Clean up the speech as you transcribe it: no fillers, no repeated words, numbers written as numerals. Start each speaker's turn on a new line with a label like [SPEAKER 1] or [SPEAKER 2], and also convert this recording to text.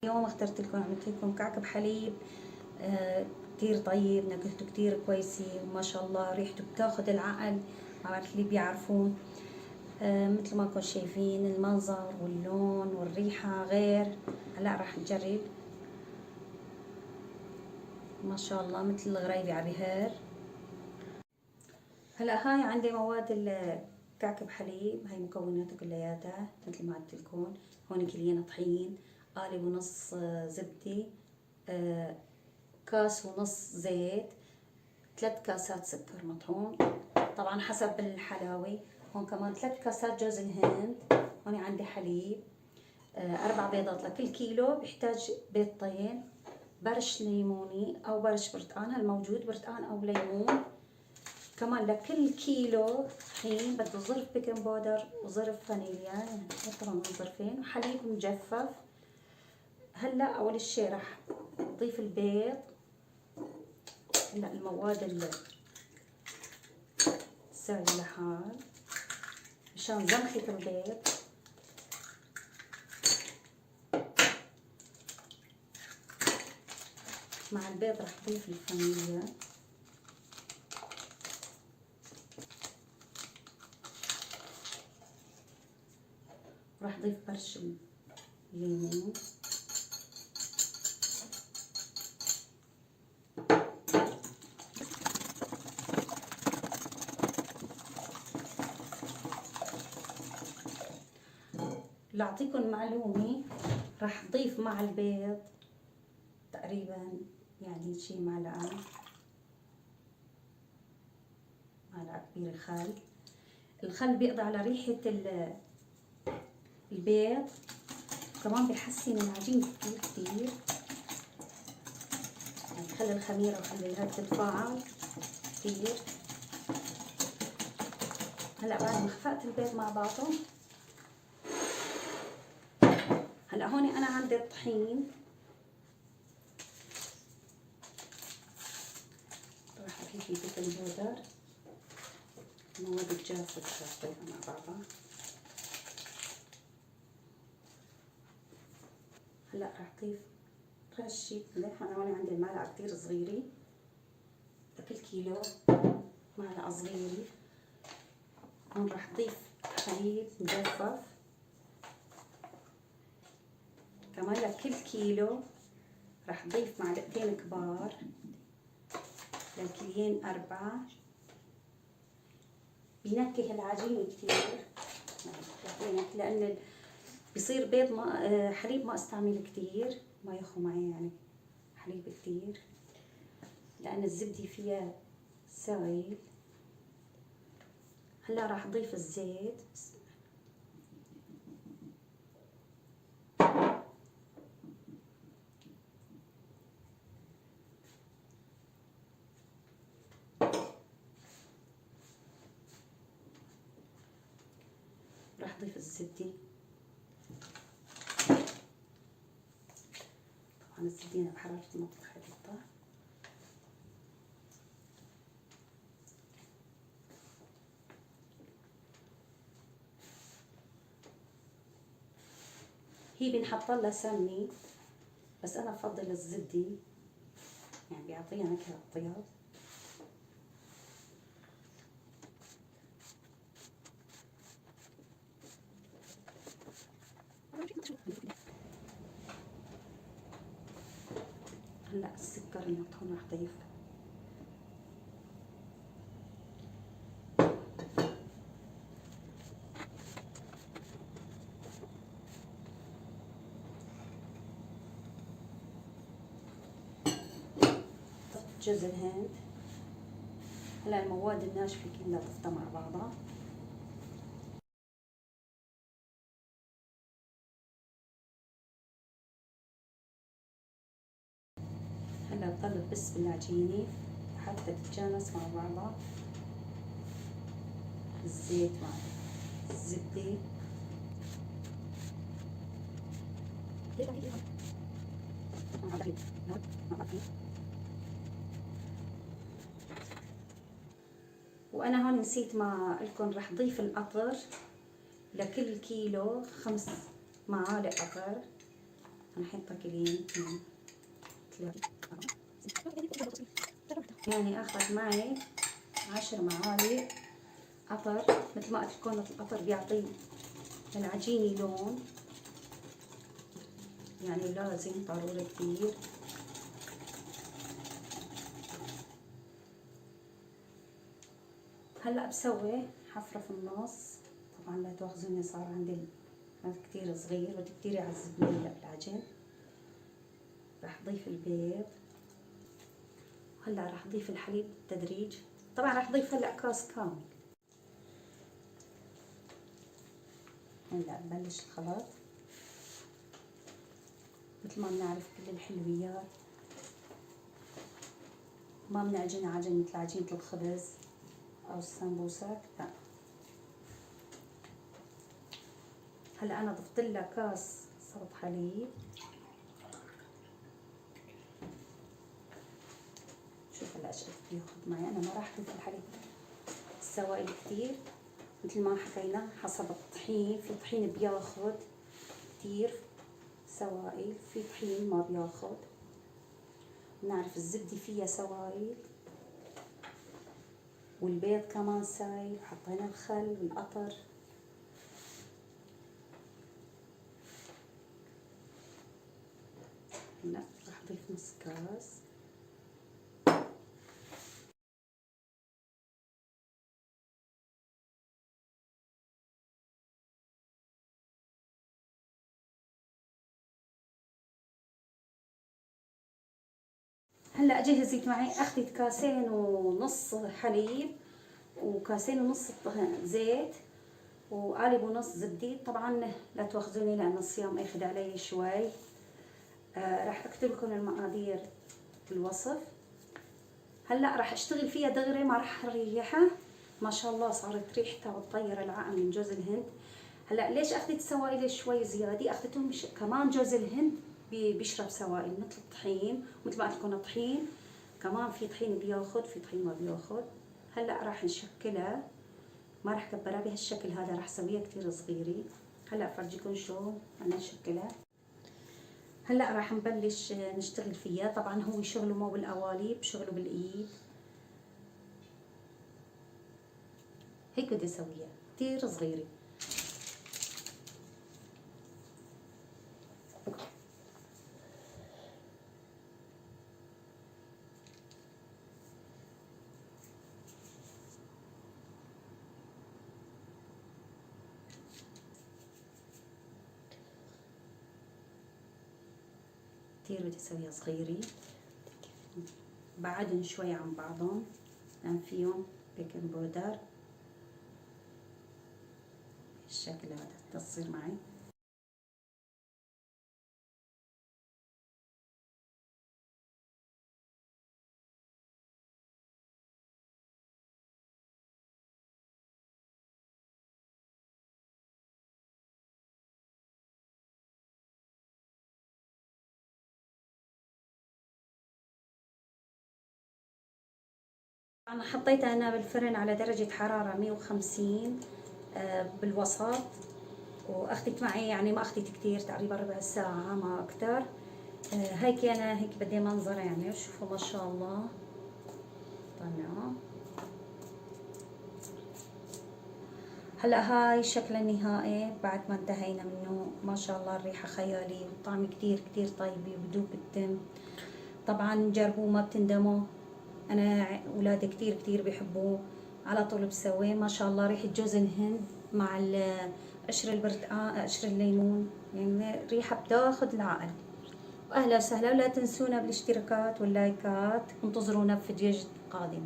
[SPEAKER 1] اليوم اخترت لكم عملت لكم كعك بحليب. كتير طيب، نكهته كتير كويسة ما شاء الله، ريحته بتاخد العقل. عملت اللي بيعرفون. مثل ما كنتم شايفين المنظر واللون والريحة غير. هلا راح نجرب. ما شاء الله مثل الغريبة على بهار. هلا هاي عندي مواد الكعك بحليب، هاي مكوناته كلياتها مثل ما قلت لكم. هون كيلين طحين، قالب ونص زبدة، كاس ونص زيت، 3 كاسات سكر مطحون طبعا حسب الحلاوة. هون كمان 3 كاسات جوز الهند. هون عندي حليب، 4 بيضات لكل كيلو. بيحتاج بيضتين، برش ليموني او برش برتقان، هالموجود برتقان او ليمون. كمان لكل كيلو طحين بده ظرف بيكنج بودر وظرف فانيليا، يعني طبعا من ظرفين، وحليب مجفف. هلا اول شي راح نضيف البيض. هلا المواد السائلة لحال مشان زنخة البيض. مع البيض راح اضيف الفانيليا، راح اضيف برش الليمون، لاعطيكم معلومة، راح اضيف مع البيض تقريبا يعني شي معلقة كبيرة خل. الخل بيقضي على ريحة البيض، كمان بيحسن العجين كتير كتير. يعني خلي الخميرة وخلي الهاد تتفاعل كتير. هلا بعد ما خفقت البيض مع بعضه، هلا هون انا عندي الطحين، راح اضيف فيه بيكنج بودر، المواد الجافة راح اضيفها مع بعضها. هلا راح اضيف رشة ملح. انا هون عندي المعلقة كتير صغيرة، لكل كيلو معلقة صغيرة. هون راح اضيف حليب مجفف، كمان لكل كيلو راح اضيف معلقتين كبار، للكليين 4. بينكه العجين كتير، لان بصير بيض ما حليب ما استعمل كتير، ما ياخو معي يعني حليب كتير، لان الزبدة فيها سائل. هلا راح اضيف الزيت. راح اضيف الزبدة. طبعا الزبدة انا بحرارة المطبخ حطيتها. هي بنحط لها سمنة، بس انا بفضل الزبدة، يعني بيعطيها نكهة اطيب. هلا السكر المطحون راح اضيف. جوز الهند. هلا المواد الناشفة كلها ضفتها مع بعضها. هلا بضل بس بالعجينة حتى تتجانس مع بعضها، الزيت مع الزبدة. وانا هون نسيت ما لكم، رح ضيف القطر. لكل كيلو 5 معالق قطر. أنا الحين طاقلين يعني أخذ معي 10 معالق قطر. مثل ما قلت لكم القطر بيعطي العجينة لون، يعني لازم ضروري كتير. هلا بسوي حفرة في النص. طبعا لا تواخذوني صار عندي كتير صغير، بدي كتير يعذبني العجن. راح اضيف البيض، هلا راح اضيف الحليب بالتدريج. طبعا راح اضيف هلا كاس كامل. هلا ببلش الخلط. مثل ما بنعرف كل الحلويات ما بنعجنها عجن مثل عجينة الخبز او السمبوسك، لا. هلا انا ضفت لها كاس صوت حليب. شوف هلا ايش قد بياخذ معي. انا ما راح اضيف الحليب السوائل كثير، مثل ما حكينا حسب الطحين. في طحين بياخذ كثير سوائل، في طحين ما بياخذ. بنعرف الزبدة فيها سوائل، والبيض كمان سايل، حطينا الخل والقطر. هلا راح اضيف نص كاس. هلا جهزت معي، اخذت كاسين ونص حليب وكاسين ونص زيت وقالب ونص زبدة. طبعا لا تواخذوني لان الصيام اخذ علي شوي. راح اكتب لكم المقادير بالوصف. هلا راح اشتغل فيها دغري، ما راح اريحها. ما شاء الله صارت ريحتها وتطير العقل من جوز الهند. هلا ليش اخذت سوائل شوي زياده؟ اخذتهم كمان جوز الهند بيشرب سوائل مثل الطحين، مثل ما قلت لكم الطحين كمان في طحين بياخذ، في طحين ما بياخذ. هلا راح نشكلها، ما راح كبرها بهالشكل هذا، راح اسويها كثير صغيره. هلا افرجيكم شو انا نشكلها. هلا راح نبلش نشتغل فيها. طبعا هو شغله مو بالقوالب، شغله بالايد. هيك بدي اسويها كثير صغيره. كثير بدي اسويها صغيرة. بعدن شوي عن بعضهم لان فيهم بيكنج بودر. بالشكل هذا تصير معي. انا حطيتها هنا بالفرن على درجة حرارة 150 بالوسط. واخذت معي يعني ما اخذت كثير، تقريبا ربع ساعة ما اكثر. هيك انا هيك بدي منظر، يعني شوفوا ما شاء الله طلعوا. هلا هاي الشكل النهائي بعد ما انتهينا منه. ما شاء الله الريحة خيالية والطعم كثير كثير طيب وبدوب بالدم. طبعا جربوه ما بتندموا. انا اولادي كثير كثير بيحبوه، على طول بسويه. ما شاء الله ريحة جوز الهند مع قشر البرتقال، قشر الليمون، يعني ريحة بتاخذ العقل. واهلا وسهلا، ولا تنسونا بالاشتراكات واللايكات. انتظرونا في فيديو قادم.